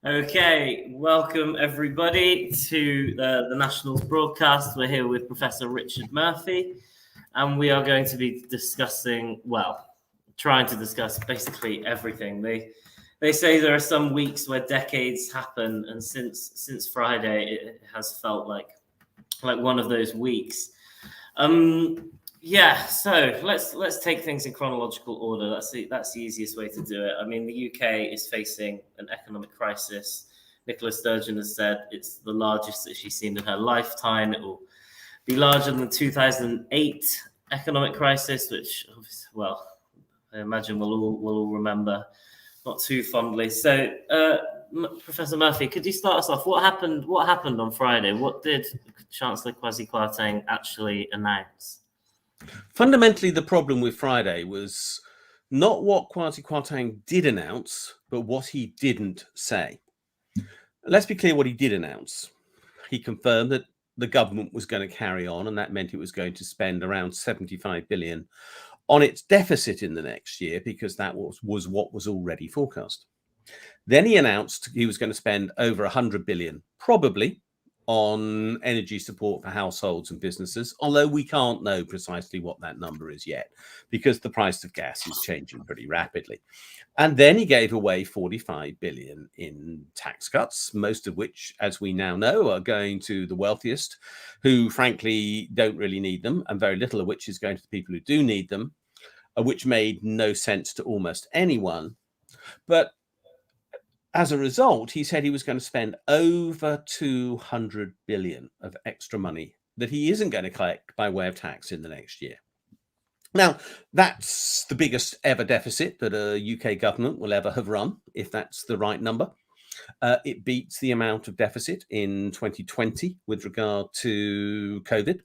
Okay, welcome everybody to the Nationals broadcast. We're here with Professor Richard Murphy, and we are going to be discussing, trying to discuss basically everything. They say there are some weeks where decades happen, and since Friday, it has felt like one of those weeks. So let's take things in chronological order. That's the easiest way to do it. I mean, the UK is facing an economic crisis. Nicola Sturgeon has said it's the largest that she's seen in her lifetime. It will be larger than the 2008 economic crisis, which, well, I imagine we'll all remember not too fondly. So, Professor Murphy, could you start us off? What happened on Friday? What did Chancellor Kwasi Kwarteng actually announce? Fundamentally, the problem with Friday was not what Kwasi Kwarteng did announce, but what he didn't say. Let's be clear what he did announce. He confirmed that the government was going to carry on, and that meant it was going to spend around 75 billion on its deficit in the next year, because that was what was already forecast. Then he announced he was going to spend over 100 billion, probably on energy support for households and businesses, although we can't know precisely what that number is yet, because the price of gas is changing pretty rapidly. And then he gave away 45 billion in tax cuts, most of which, as we now know, are going to the wealthiest, who frankly don't really need them, and very little of which is going to the people who do need them, which made no sense to almost anyone. But as a result, he said he was going to spend over 200 billion of extra money that he isn't going to collect by way of tax in the next year. Now, that's the biggest ever deficit that a UK government will ever have run, if that's the right number. It beats the amount of deficit in 2020 with regard to COVID.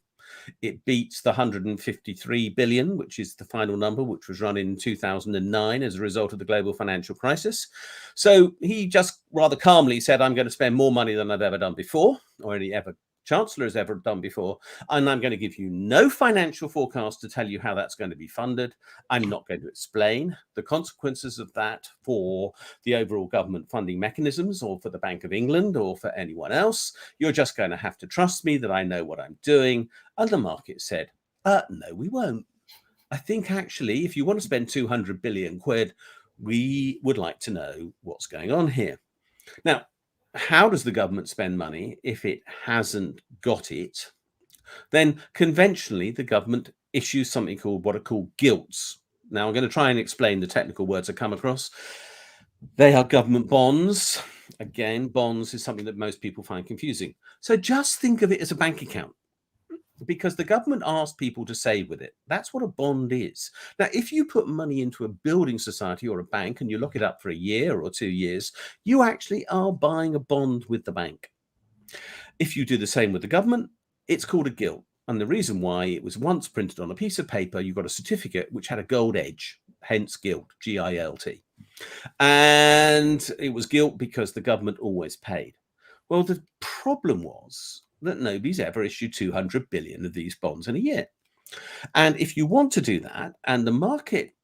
It beats the 153 billion, which is the final number, which was run in 2009 as a result of the global financial crisis. So he just rather calmly said, I'm going to spend more money than I've ever done before, or any ever chancellor has ever done before, and I'm going to give you no financial forecast to tell you how that's going to be funded. I'm not going to explain the consequences of that for the overall government funding mechanisms, or for the Bank of England, or for anyone else. You're just going to have to trust me that I know what I'm doing. And the market said, no, we won't. I think actually, if you want to spend 200 billion quid, we would like to know what's going on here. Now, how does the government spend money if it hasn't got it? Then conventionally, the government issues something called what are called gilts. Now, I'm going to try and explain the technical words I come across. They are government bonds. Again, bonds is something that most people find confusing. So just think of it as a bank account, because the government asks people to save with it. That's what a bond is. Now, if you put money into a building society or a bank and you lock it up for a year or 2 years, you actually are buying a bond with the bank. If you do the same with the government, it's called a gilt. And the reason why, it was once printed on a piece of paper, you got a certificate which had a gold edge, hence gilt, G-I-L-T. And it was gilt because the government always paid. Well, the problem was that nobody's ever issued 200 billion of these bonds in a year. And if you want to do that, and the market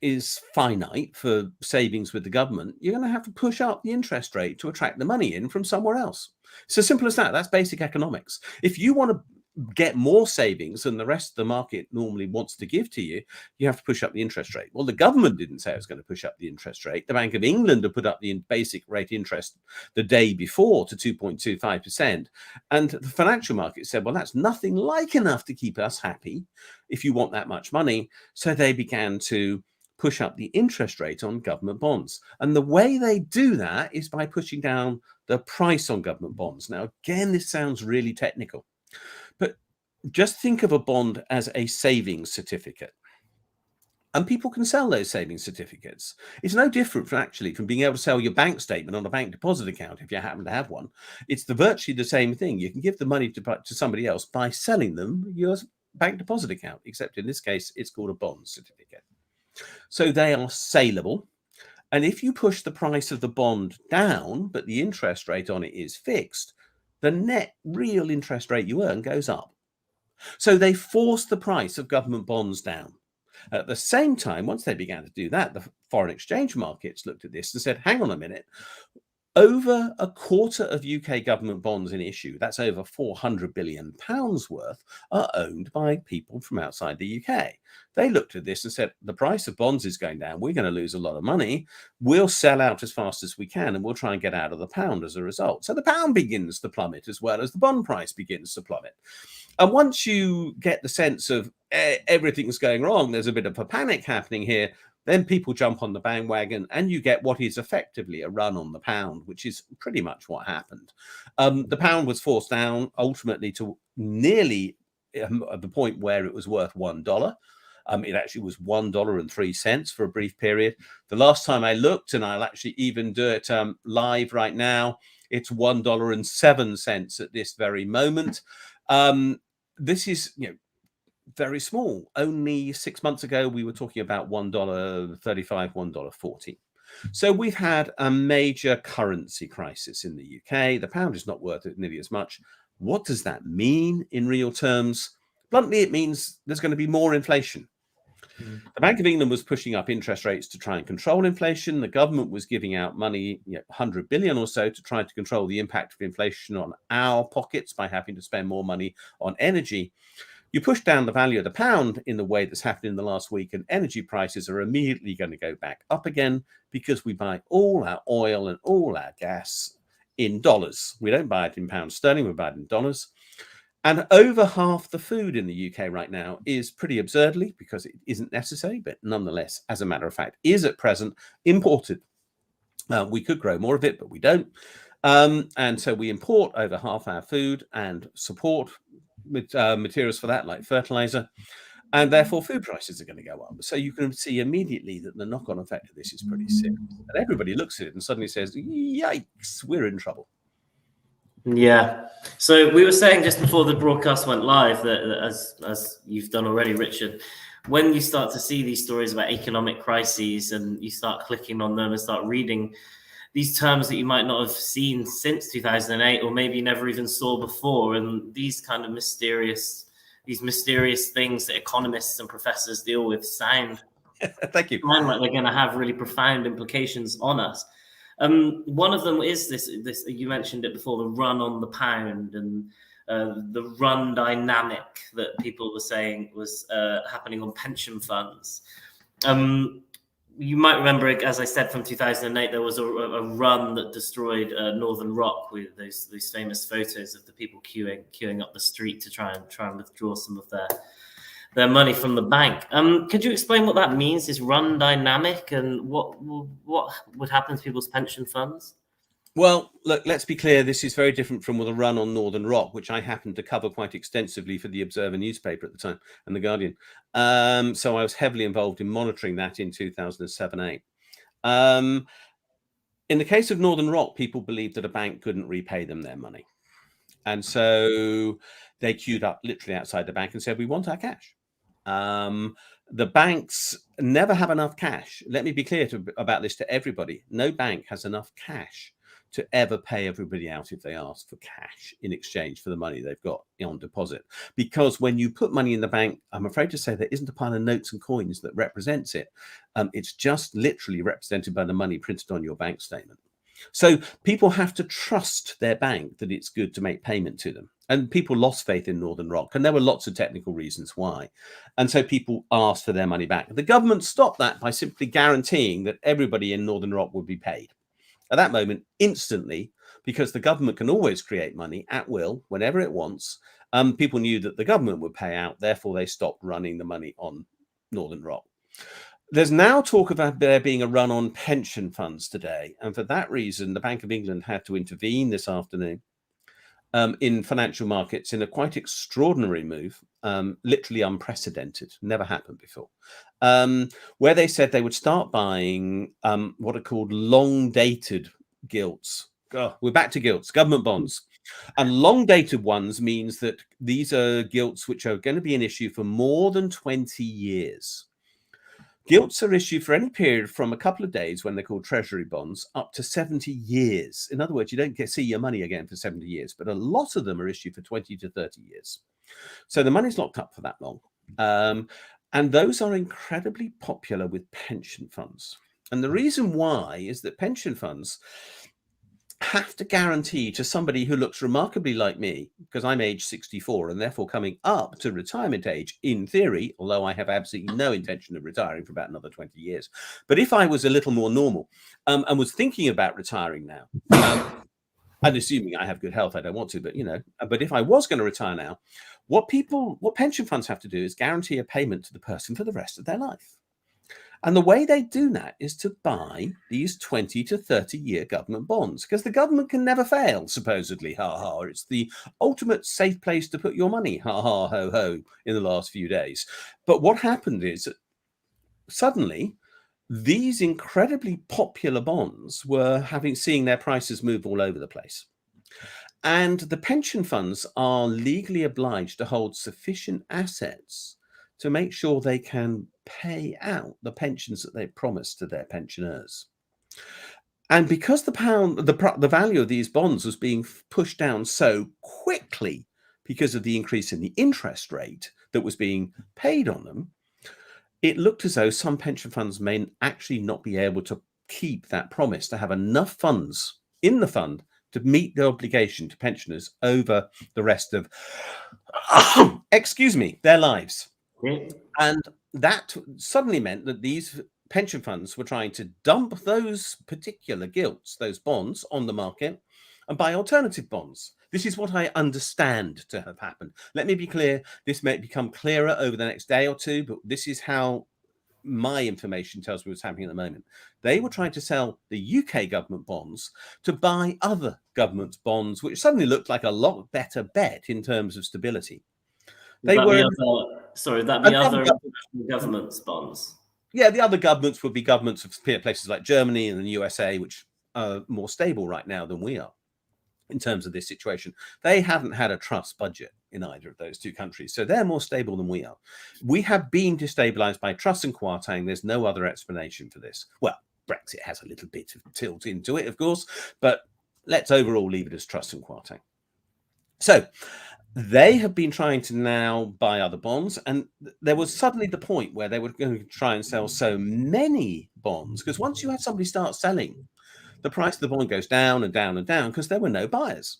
is finite for savings with the government, you're going to have to push up the interest rate to attract the money in from somewhere else. It's as simple as that. That's basic economics. If you want to get more savings than the rest of the market normally wants to give to you, you have to push up the interest rate. Well, the government didn't say it was going to push up the interest rate. The Bank of England had put up the basic rate interest the day before to 2.25%. And the financial market said, well, that's nothing like enough to keep us happy if you want that much money. So they began to push up the interest rate on government bonds. And the way they do that is by pushing down the price on government bonds. Now, again, this sounds really technical, but just think of a bond as a savings certificate. And people can sell those savings certificates. It's no different from being able to sell your bank statement on a bank deposit account if you happen to have one. It's virtually the same thing. You can give the money to somebody else by selling them your bank deposit account, except in this case, it's called a bond certificate. So they are saleable. And if you push the price of the bond down, but the interest rate on it is fixed, the net real interest rate you earn goes up. So they forced the price of government bonds down. At the same time, once they began to do that, the foreign exchange markets looked at this and said, hang on a minute, Over a quarter of UK government bonds in issue, that's over £400 billion worth, are owned by people from outside the UK. They looked at this and said, the price of bonds is going down. We're going to lose a lot of money. We'll sell out as fast as we can and we'll try and get out of the pound as a result. So the pound begins to plummet as well as the bond price begins to plummet. And once you get the sense of everything's going wrong, there's a bit of a panic happening here, then people jump on the bandwagon and you get what is effectively a run on the pound, which is pretty much what happened. The pound was forced down ultimately to nearly the point where it was worth $1. It actually was $1.03 for a brief period. The last time I looked, and I'll actually even do it live right now, it's $1.07 at this very moment. This is, very small. Only 6 months ago, we were talking about $1.35, $1.40. So we've had a major currency crisis in the UK. The pound is not worth it nearly as much. What does that mean in real terms? Bluntly, it means there's going to be more inflation. The Bank of England was pushing up interest rates to try and control inflation. The government was giving out money, 100 billion or so, to try to control the impact of inflation on our pockets by having to spend more money on energy. You push down the value of the pound in the way that's happened in the last week, and energy prices are immediately going to go back up again because we buy all our oil and all our gas in dollars. We don't buy it in pounds sterling, we buy it in dollars. And over half the food in the UK right now is pretty absurdly, because it isn't necessary, but nonetheless, as a matter of fact, is at present imported. We could grow more of it, but we don't. And so we import over half our food and support materials for that, like fertilizer, and therefore food prices are going to go up. So you can see immediately that the knock-on effect of this is pretty serious. And everybody looks at it and suddenly says, yikes, we're in trouble. Yeah. So we were saying just before the broadcast went live that as you've done already, Richard, when you start to see these stories about economic crises and you start clicking on them and start reading these terms that you might not have seen since 2008, or maybe never even saw before, and these kind of mysterious things that economists and professors deal with sound Thank you. sound like they're going to have really profound implications on us. One of them is this you mentioned it before, the run on the pound, and the run dynamic that people were saying was happening on pension funds. You might remember, as I said, from 2008, there was a run that destroyed Northern Rock, with those famous photos of the people queuing up the street to try and withdraw some of their money from the bank. Could you explain what that means, this run dynamic, and what would happen to people's pension funds? Well, look, let's be clear. This is very different from the run on Northern Rock, which I happened to cover quite extensively for the Observer newspaper at the time and the Guardian. So I was heavily involved in monitoring that in 2007-8. In the case of Northern Rock, people believed that a bank couldn't repay them their money. And so they queued up literally outside the bank and said, we want our cash. The banks never have enough cash. Let me be clear about this to everybody. No bank has enough cash to ever pay everybody out if they ask for cash in exchange for the money they've got on deposit. Because when you put money in the bank, I'm afraid to say there isn't a pile of notes and coins that represents it. It's just literally represented by the money printed on your bank statement. So people have to trust their bank that it's good to make payment to them. And people lost faith in Northern Rock, and there were lots of technical reasons why. And so people asked for their money back. The government stopped that by simply guaranteeing that everybody in Northern Rock would be paid. At that moment, instantly, because the government can always create money at will, whenever it wants, people knew that the government would pay out. Therefore, they stopped running the money on Northern Rock. There's now talk about there being a run on pension funds today. And for that reason, the Bank of England had to intervene this afternoon in financial markets in a quite extraordinary move, literally unprecedented, never happened before, where they said they would start buying what are called long-dated gilts. We're back to gilts, government bonds. And long-dated ones means that these are gilts which are going to be an issue for more than 20 years. Gilts are issued for any period from a couple of days, when they're called treasury bonds, up to 70 years. In other words, you don't see your money again for 70 years, but a lot of them are issued for 20 to 30 years. So the money's locked up for that long. And those are incredibly popular with pension funds. And the reason why is that pension funds have to guarantee to somebody who looks remarkably like me, because I'm age 64 and therefore coming up to retirement age in theory, although I have absolutely no intention of retiring for about another 20 years. But if I was a little more normal and was thinking about retiring now, and assuming I have good health, I don't want to, but if I was going to retire now, what pension funds have to do is guarantee a payment to the person for the rest of their life. And the way they do that is to buy these 20 to 30 year government bonds, because the government can never fail, supposedly. Ha ha. It's the ultimate safe place to put your money. Ha ha, ho ho, in the last few days. But what happened is suddenly these incredibly popular bonds were seeing their prices move all over the place. And the pension funds are legally obliged to hold sufficient assets to make sure they can pay out the pensions that they promised to their pensioners. And because the value of these bonds was being pushed down so quickly because of the increase in the interest rate that was being paid on them, it looked as though some pension funds may actually not be able to keep that promise to have enough funds in the fund to meet the obligation to pensioners over the rest of, their lives. Yeah. And that suddenly meant that these pension funds were trying to dump those particular gilts, those bonds, on the market and buy alternative bonds. This is what I understand to have happened. Let me be clear. This may become clearer over the next day or two, but this is how my information tells me what's happening at the moment. They were trying to sell the UK government bonds to buy other government bonds, which suddenly looked like a lot better bet in terms of stability. Would that be other international governments' bonds? Yeah, the other governments would be governments of places like Germany and the USA, which are more stable right now than we are in terms of this situation. They haven't had a Truss budget in either of those two countries, so they're more stable than we are. We have been destabilized by Truss and Kwarteng. There's no other explanation for this. Well, Brexit has a little bit of tilt into it, of course, but let's overall leave it as Truss and Kwarteng. So they have been trying to now buy other bonds, and there was suddenly the point where they were going to try and sell so many bonds, because once you had somebody start selling, the price of the bond goes down and down and down because there were no buyers.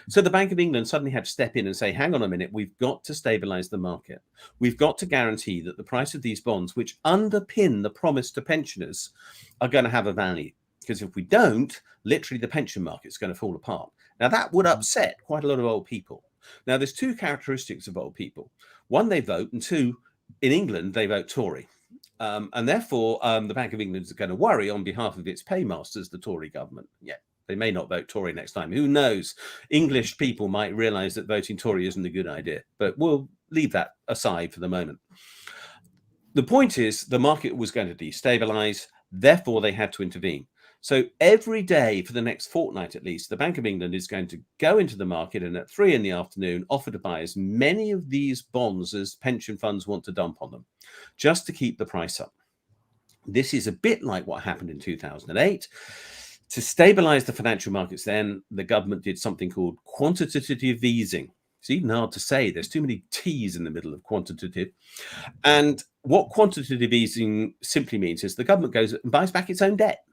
So the Bank of England suddenly had to step in and say, hang on a minute, we've got to stabilize the market. We've got to guarantee that the price of these bonds, which underpin the promise to pensioners, are going to have a value. Because if we don't, literally the pension market's going to fall apart. Now, that would upset quite a lot of old people. Now, there's two characteristics of old people. One, they vote, and two, in England, they vote Tory. And therefore, the Bank of England is going to worry on behalf of its paymasters, the Tory government. Yeah, they may not vote Tory next time. Who knows? English people might realize that voting Tory isn't a good idea, but we'll leave that aside for the moment. The point is, the market was going to destabilize, therefore they had to intervene. So every day for the next fortnight at least, the Bank of England is going to go into the market and at 3 p.m. offer to buy as many of these bonds as pension funds want to dump on them, just to keep the price up. This is a bit like what happened in 2008. To stabilize the financial markets then, the government did something called quantitative easing. It's even hard to say. There's too many T's in the middle of quantitative. And what quantitative easing simply means is the government goes and buys back its own debt.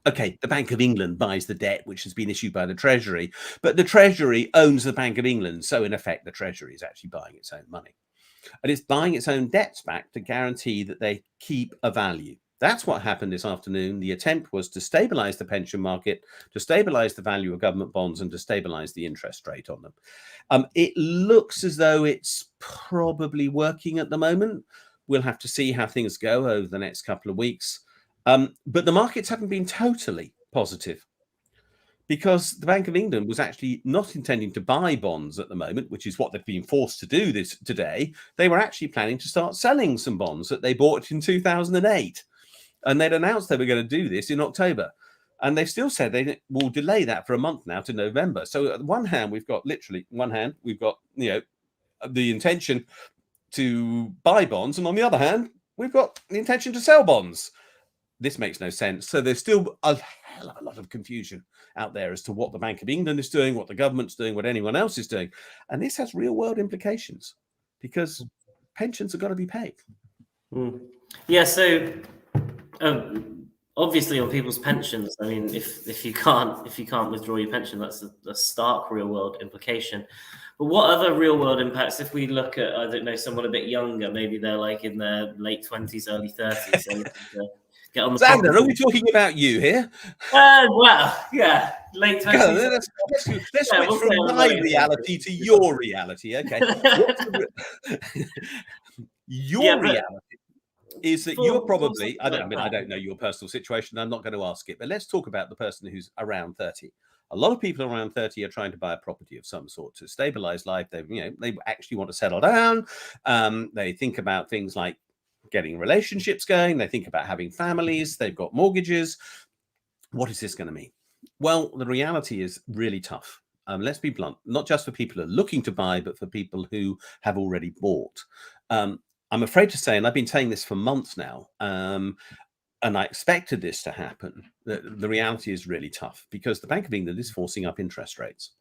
Okay, the Bank of England buys the debt which has been issued by the Treasury, but the Treasury owns the Bank of England. So in effect, the Treasury is actually buying its own money. And it's buying its own debts back to guarantee that they keep a value. That's what happened this afternoon. The attempt was to stabilize the pension market, to stabilize the value of government bonds, and to stabilize the interest rate on them. It looks as though it's probably working at the moment. We'll have to see how things go over the next couple of weeks. But the markets haven't been totally positive, because the Bank of England was actually not intending to buy bonds at the moment, which is what they've been forced to do this today. They were actually planning to start selling some bonds that they bought in 2008. And they'd announced they were going to do this in October. And they've still said they will delay that for a month now to November. So on one hand, we've got the intention to buy bonds. And on the other hand, we've got the intention to sell bonds. This makes no sense. So there's still a hell of a lot of confusion out there as to what the Bank of England is doing, what the government's doing, what anyone else is doing. And this has real world implications because pensions have got to be paid. Yeah, so obviously on people's pensions. I mean, if you can't withdraw your pension, that's a stark real world implication. But what other real world impacts? If we look at, I don't know, someone a bit younger, maybe they're like in their late 20s, early 30s, they're looking to get on the Xander, property. are we talking about you here? Well, yeah, late 20s. Let's switch we'll from say my late reality 20s. to your reality. Okay. Your Yeah, but reality is that you're probably, something like I that. don't know your personal situation. I'm not going to ask it, but let's talk about the person who's around 30. A lot of people around 30 are trying to buy a property of some sort to stabilize life. They actually want to settle down. They think about things like getting relationships going. They think about having families. They've got mortgages. What is this going to mean? Well, the reality is really tough. Let's be blunt, not just for people who are looking to buy, but for people who have already bought. I'm afraid to say, and I've been saying this for months now, and I expected this to happen, the reality is really tough because the Bank of England is forcing up interest rates.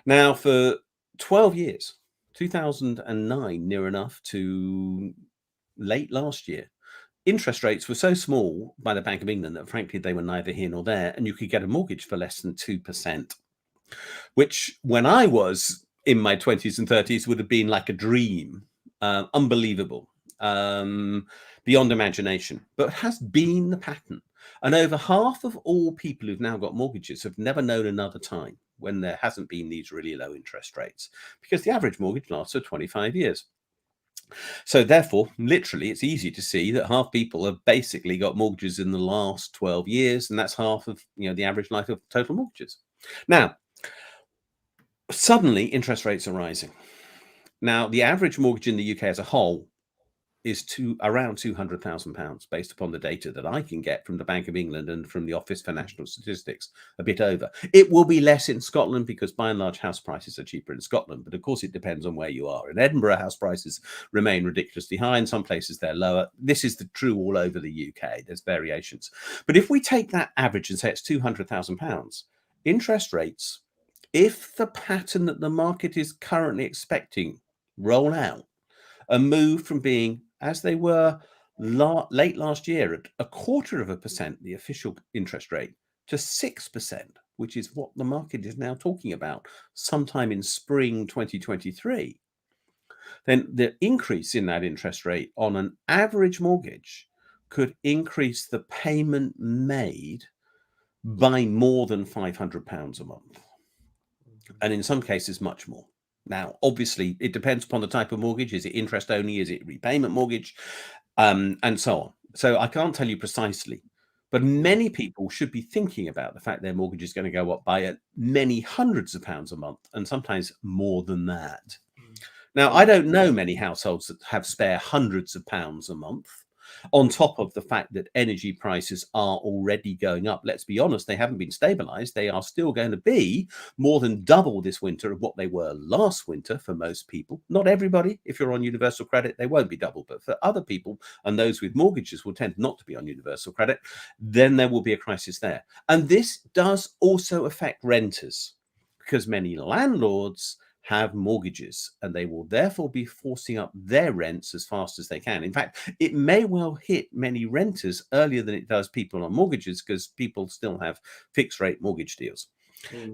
Now, for 12 years, 2009, near enough to late last year, interest rates were so small by the Bank of England that, frankly, they were neither here nor there, and you could get a mortgage for less than 2%, which when I was in my 20s and 30s would have been like a dream, unbelievable, beyond imagination, but has been the pattern. And over half of all people who've now got mortgages have never known another time when there hasn't been these really low interest rates, because the average mortgage lasts for 25 years. So therefore, literally, it's easy to see that half people have basically got mortgages in the last 12 years, and that's half of the average life of total mortgages. Now, suddenly interest rates are rising. Now, the average mortgage in the UK as a whole is around £200,000 based upon the data that I can get from the Bank of England and from the Office for National Statistics, a bit over. It will be less in Scotland because by and large house prices are cheaper in Scotland, but of course it depends on where you are. In Edinburgh, house prices remain ridiculously high. In some places they're lower. This is true all over the UK. There's variations. But if we take that average and say it's £200,000, interest rates, if the pattern that the market is currently expecting roll out and move from being, as they were late last year, at 0.25%, the official interest rate, to 6%, which is what the market is now talking about, sometime in spring 2023, then the increase in that interest rate on an average mortgage could increase the payment made by more than £500 a month. And in some cases, much more. Now, obviously, it depends upon the type of mortgage. Is it interest only? Is it repayment mortgage? And so on. So I can't tell you precisely, but many people should be thinking about the fact their mortgage is going to go up by many hundreds of pounds a month, and sometimes more than that. Now, I don't know many households that have spare hundreds of pounds a month, on top of the fact that energy prices are already going up. Let's be honest, they haven't been stabilized. They are still going to be more than double this winter of what they were last winter for most people. Not everybody. If you're on universal credit, they won't be double. But for other people, and those with mortgages will tend not to be on universal credit, then there will be a crisis there. And this does also affect renters, because many landlords have mortgages and they will therefore be forcing up their rents as fast as they can. In fact, it may well hit many renters earlier than it does people on mortgages, because people still have fixed rate mortgage deals.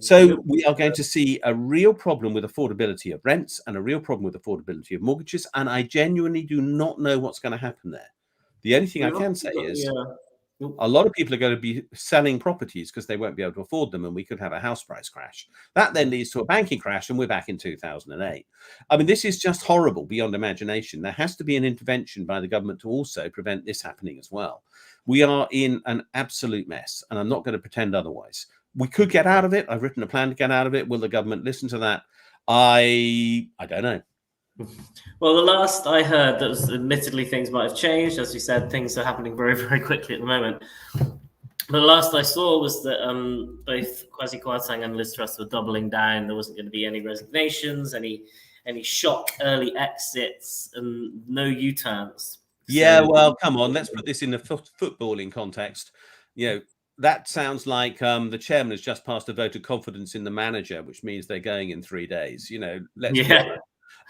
So we are going to see a real problem with affordability of rents and a real problem with affordability of mortgages. And I genuinely do not know what's going to happen there. The only thing I can say is a lot of people are going to be selling properties because they won't be able to afford them, and we could have a house price crash. That then leads to a banking crash, and we're back in 2008. I mean, this is just horrible beyond imagination. There has to be an intervention by the government to also prevent this happening as well. We are in an absolute mess, and I'm not going to pretend otherwise. We could get out of it. I've written a plan to get out of it. Will the government listen to that? I don't know. Well, the last I heard, that was admittedly things might have changed. As we said, things are happening very, very quickly at the moment. But the last I saw was that both Kwasi Kwarteng and Liz Truss were doubling down. There wasn't going to be any resignations, any shock early exits, and no U-turns. Yeah, well, come on. Let's put this in a footballing context. That sounds like the chairman has just passed a vote of confidence in the manager, which means they're going in 3 days. Let's be honest.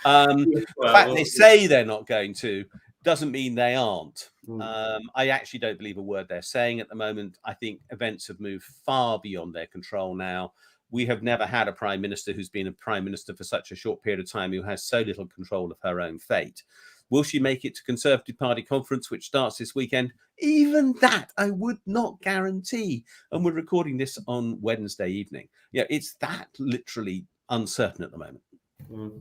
The fact they say they're not going to doesn't mean they aren't. Mm. I actually don't believe a word they're saying at the moment. I think events have moved far beyond their control now. We have never had a prime minister who's been a prime minister for such a short period of time who has so little control of her own fate. Will she make it to Conservative Party conference, which starts this weekend? Even that I would not guarantee. And we're recording this on Wednesday evening. Yeah, it's that literally uncertain at the moment. Mm.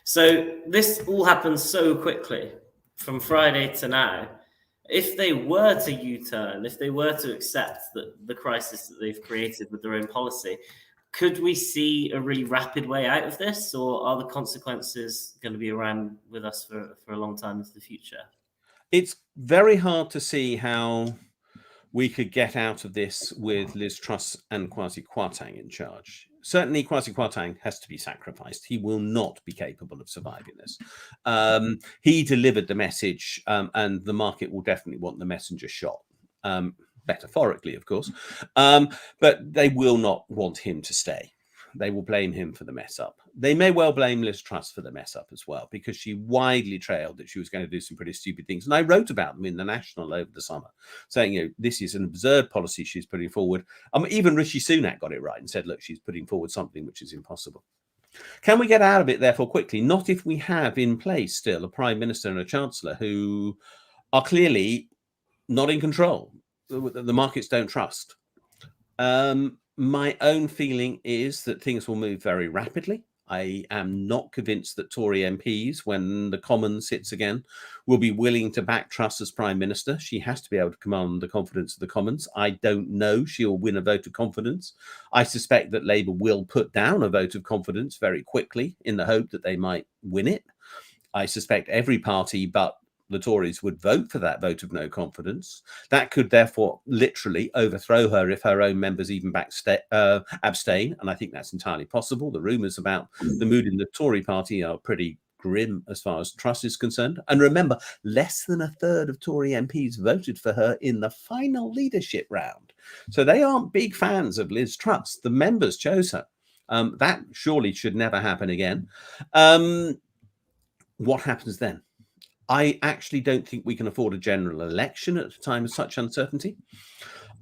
So this all happened so quickly from Friday to now. If they were to U-turn, if they were to accept the crisis that they've created with their own policy, could we see a really rapid way out of this, or are the consequences going to be around with us for a long time into the future? It's very hard to see how we could get out of this with Liz Truss and Kwasi Kwarteng in charge. Certainly, Kwasi Kwarteng has to be sacrificed. He will not be capable of surviving this. He delivered the message, and the market will definitely want the messenger shot. Metaphorically, of course, but they will not want him to stay. They will blame him for the mess up. They may well blame Liz Truss for the mess up as well, because she widely trailed that she was going to do some pretty stupid things. And I wrote about them in the National over the summer, saying, this is an absurd policy she's putting forward. Even Rishi Sunak got it right and said, look, she's putting forward something which is impossible. Can we get out of it, therefore, quickly? Not if we have in place still a prime minister and a chancellor who are clearly not in control. The markets don't trust. My own feeling is that things will move very rapidly. I am not convinced that Tory MPs, when the Commons sits again, will be willing to back Truss as Prime Minister. She has to be able to command the confidence of the Commons. I don't know she'll win a vote of confidence. I suspect that Labour will put down a vote of confidence very quickly in the hope that they might win it. I suspect every party but the Tories would vote for that vote of no confidence. That could therefore literally overthrow her if her own members even abstain. And I think that's entirely possible. The rumours about the mood in the Tory party are pretty grim as far as Truss is concerned. And remember, less than a third of Tory MPs voted for her in the final leadership round. So they aren't big fans of Liz Truss. The members chose her. That surely should never happen again. What happens then? I actually don't think we can afford a general election at a time of such uncertainty.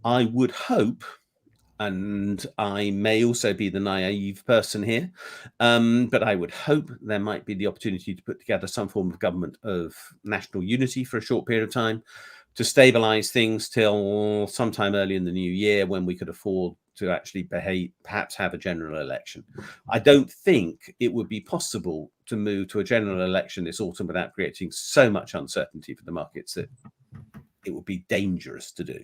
I would hope, and I may also be the naive person here, but I would hope there might be the opportunity to put together some form of government of national unity for a short period of time to stabilize things till sometime early in the new year, when we could afford to actually perhaps have a general election. I don't think it would be possible to move to a general election this autumn without creating so much uncertainty for the markets that it would be dangerous to do.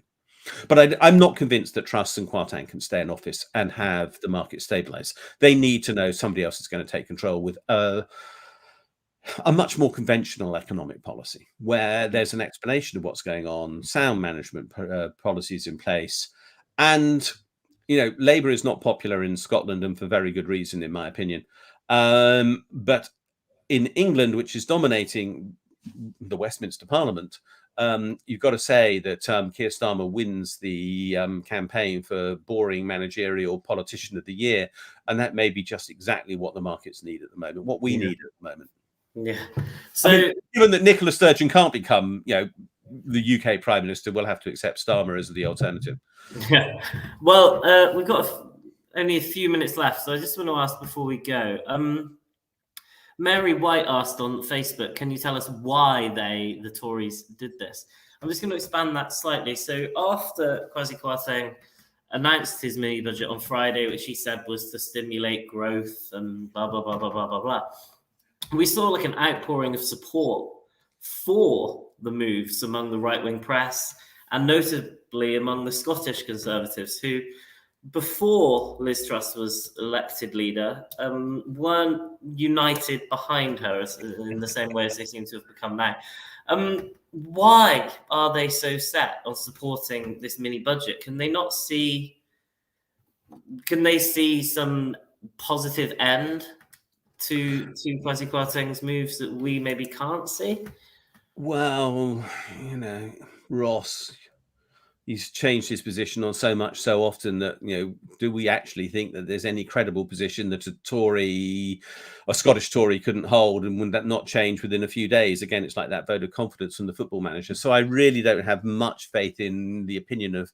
But I'm not convinced that Truss and Kwarteng can stay in office and have the market stabilize. They need to know somebody else is going to take control with a much more conventional economic policy, where there's an explanation of what's going on, sound management policies in place. And, Labour is not popular in Scotland, and for very good reason, in my opinion. But in England, which is dominating the Westminster Parliament, you've got to say that Keir Starmer wins the campaign for boring managerial politician of the year. And that may be just exactly what the markets need at the moment, what we need at the moment. Yeah. So, given that Nicola Sturgeon can't become, the UK Prime Minister, we'll have to accept Starmer as the alternative. Yeah. Well, we've got only a few minutes left, so I just want to ask before we go. Mary White asked on Facebook, can you tell us why the Tories did this? I'm just going to expand that slightly. So after Kwasi Kwarteng announced his mini budget on Friday, which he said was to stimulate growth and blah, blah, blah, blah, blah, blah, blah, we saw like an outpouring of support for the moves among the right-wing press, and notably among the Scottish Conservatives, who, before Liz Truss was elected leader, weren't united behind her in the same way as they seem to have become now. Why are they so set on supporting this mini budget? Can they see some positive end to Kwasi Kwarteng's moves that we maybe can't see? Well, Ross, he's changed his position on so much so often that, do we actually think that there's any credible position that a Scottish Tory couldn't hold, and would that not change within a few days? Again, it's like that vote of confidence from the football manager. So I really don't have much faith in the opinion of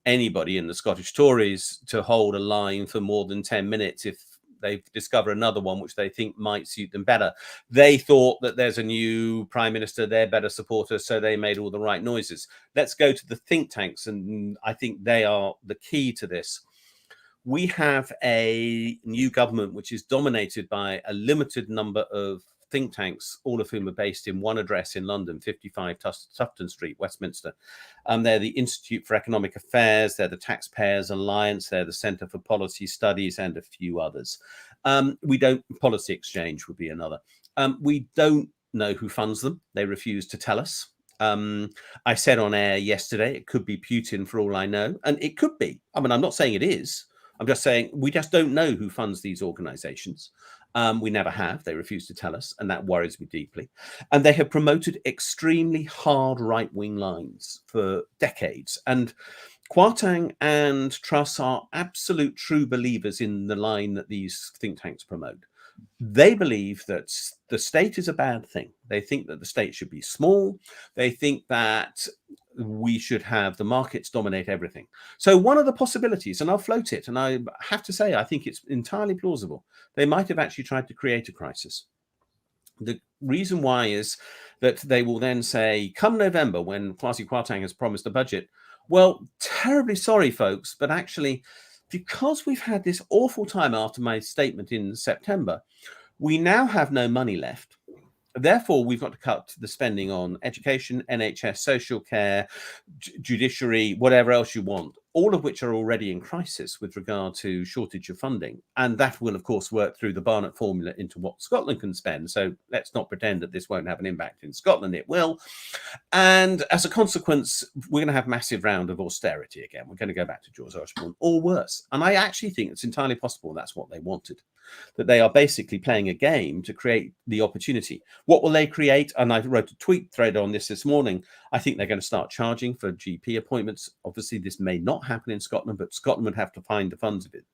anybody in the Scottish Tories to hold a line for more than 10 minutes if they discover another one which they think might suit them better. They thought that there's a new Prime Minister, they're better supporters, so they made all the right noises. Let's go to the think tanks, and I think they are the key to this. We have a new government which is dominated by a limited number of think tanks, all of whom are based in one address in London, 55 Tufton Street, Westminster. They're the Institute for Economic Affairs, they're the Taxpayers Alliance, they're the Centre for Policy Studies, and a few others. Policy Exchange would be another. We don't know who funds them. They refuse to tell us. I said on air yesterday, it could be Putin for all I know, and it could be. I mean, I'm not saying it is. I'm just saying we just don't know who funds these organizations. We never have. They refuse to tell us, and that worries me deeply. And they have promoted extremely hard right-wing lines for decades. And Kwarteng and Truss are absolute true believers in the line that these think tanks promote. They believe that the state is a bad thing. They think that the state should be small. They think that we should have the markets dominate everything. So one of the possibilities, and I'll float it, and I have to say, I think it's entirely plausible, they might have actually tried to create a crisis. The reason why is that they will then say, come November, when Kwasi Kwarteng has promised a budget, well, terribly sorry, folks, but actually, because we've had this awful time after my statement in September, we now have no money left. Therefore, we've got to cut the spending on education, NHS, social care, judiciary, whatever else you want, all of which are already in crisis with regard to shortage of funding. And that will, of course, work through the Barnett formula into what Scotland can spend. So let's not pretend that this won't have an impact in Scotland. It will. And as a consequence, we're going to have a massive round of austerity again. We're going to go back to George Osborne or worse. And I actually think it's entirely possible that's what they wanted, that they are basically playing a game to create the opportunity. What will they create? And I wrote a tweet thread on this morning. I think they're going to start charging for GP appointments. Obviously, this may not happen in Scotland, but Scotland would have to find the funds if it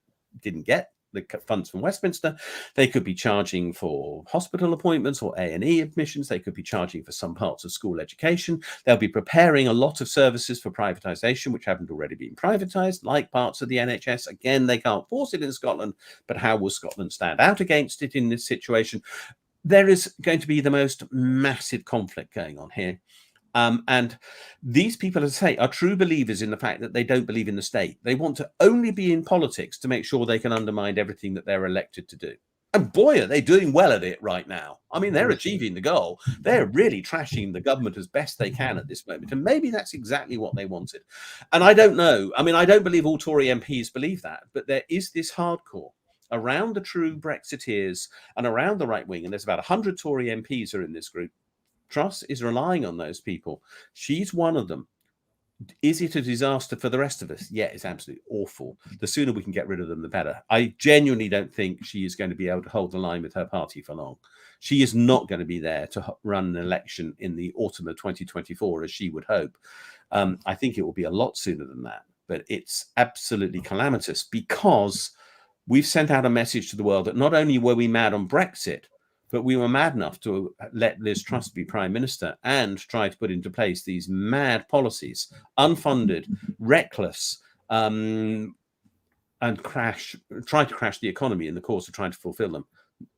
didn't get the funds from Westminster. They could be charging for hospital appointments or A&E admissions. They could be charging for some parts of school education. They'll be preparing a lot of services for privatisation, which haven't already been privatised, like parts of the NHS. Again, they can't force it in Scotland, but how will Scotland stand out against it in this situation? There is going to be the most massive conflict going on here. And these people, as I say, are true believers in the fact that they don't believe in the state. They want to only be in politics to make sure they can undermine everything that they're elected to do. And boy, are they doing well at it right now. I mean, they're achieving the goal. They're really trashing the government as best they can at this moment. And maybe that's exactly what they wanted. And I don't know. I mean, I don't believe all Tory MPs believe that. But there is this hardcore around the true Brexiteers and around the right wing. And there's about 100 Tory MPs who are in this group. Truss is relying on those people. She's one of them. Is it a disaster for the rest of us? Yeah, it's absolutely awful. The sooner we can get rid of them, the better. I genuinely don't think she is going to be able to hold the line with her party for long. She is not going to be there to run an election in the autumn of 2024, as she would hope. I think it will be a lot sooner than that. But it's absolutely calamitous because we've sent out a message to the world that not only were we mad on Brexit, but we were mad enough to let Liz Truss be Prime Minister and try to put into place these mad policies, unfunded, reckless, and try to crash the economy in the course of trying to fulfill them.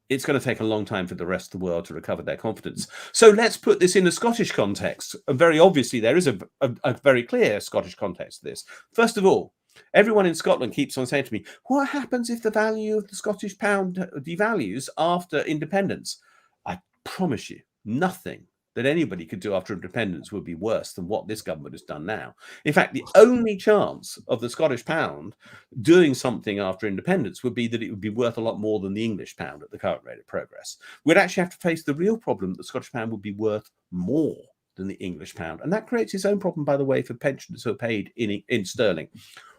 It's going to take a long time for the rest of the world to recover their confidence. So let's put this in a Scottish context. And very obviously, there is a very clear Scottish context to this. First of all, everyone in Scotland keeps on saying to me, what happens if the value of the Scottish pound devalues after independence? I promise you, nothing that anybody could do after independence would be worse than what this government has done now. In fact, the only chance of the Scottish pound doing something after independence would be that it would be worth a lot more than the English pound at the current rate of progress. We'd actually have to face the real problem that the Scottish pound would be worth more than the English pound. And that creates its own problem, by the way, for pensioners who are paid in sterling.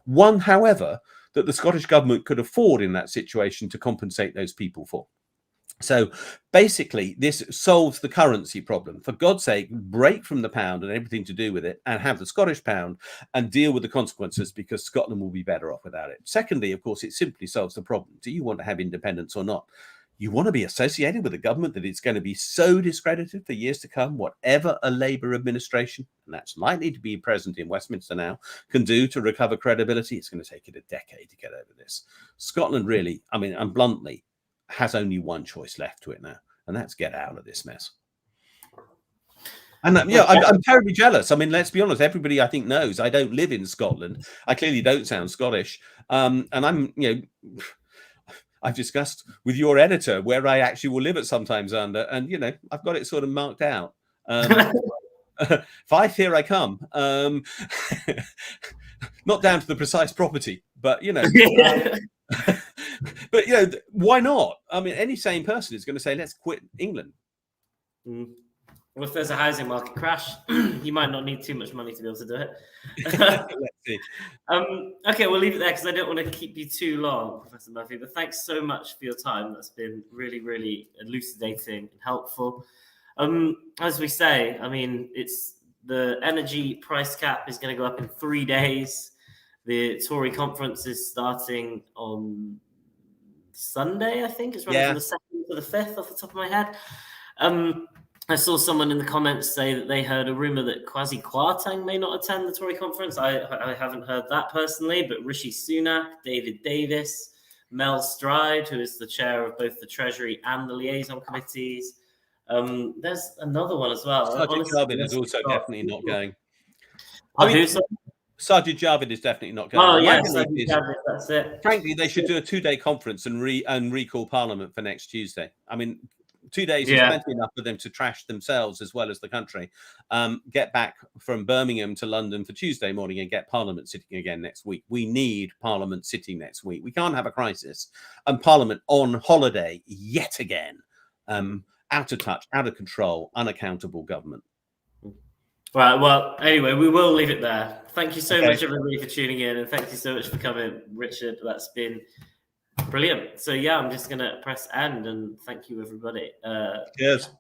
One, however, that the Scottish government could afford in that situation to compensate those people for. So basically, this solves the currency problem. For God's sake, break from the pound and everything to do with it and have the Scottish pound and deal with the consequences, because Scotland will be better off without it. Secondly, of course, it simply solves the problem. Do you want to have independence or not? You want to be associated with a government that is going to be so discredited for years to come, whatever a Labour administration, and that's likely to be present in Westminster now, can do to recover credibility. It's going to take it a decade to get over this. Scotland really, I mean, and bluntly, has only one choice left to it now, and that's get out of this mess. And I'm terribly jealous. I mean, let's be honest. Everybody, I think, knows I don't live in Scotland. I clearly don't sound Scottish, and I'm, I've discussed with your editor where I actually will live at sometimes under, and I've got it sort of marked out. Fife, here I come. Not down to the precise property, but but why not? I mean, any sane person is going to say, let's quit England. Well, if there's a housing market crash, you might not need too much money to be able to do it. Let's see. Okay, we'll leave it there because I don't want to keep you too long, Professor Murphy. But thanks so much for your time. That's been really, really elucidating and helpful. As we say, I mean, it's the energy price cap is going to go up in 3 days. The Tory conference is starting on Sunday, I think. It's running from the 2nd to the 5th off the top of my head. I saw someone in the comments say that they heard a rumor that Kwasi Kwarteng may not attend the Tory conference. I haven't heard that personally, but Rishi Sunak, David Davis, Mel Stride, who is the chair of both the Treasury and the liaison committees. There's another one as well. Sergeant Javid is also definitely not going. Sergeant Javid is definitely not going. Oh, yes, that's it. Frankly, they should do a 2-day conference and recall Parliament for next Tuesday. I mean, 2 days is plenty enough for them to trash themselves as well as the country. Get back from Birmingham to London for Tuesday morning and get Parliament sitting again next week. We need Parliament sitting next week. We can't have a crisis and Parliament on holiday yet again. Out of touch, out of control, unaccountable government. Right. Well, anyway, we will leave it there. Thank you so much, everybody, for tuning in, and thank you so much for coming, Richard. That's been brilliant. So, I'm just going to press end and thank you, everybody. Cheers.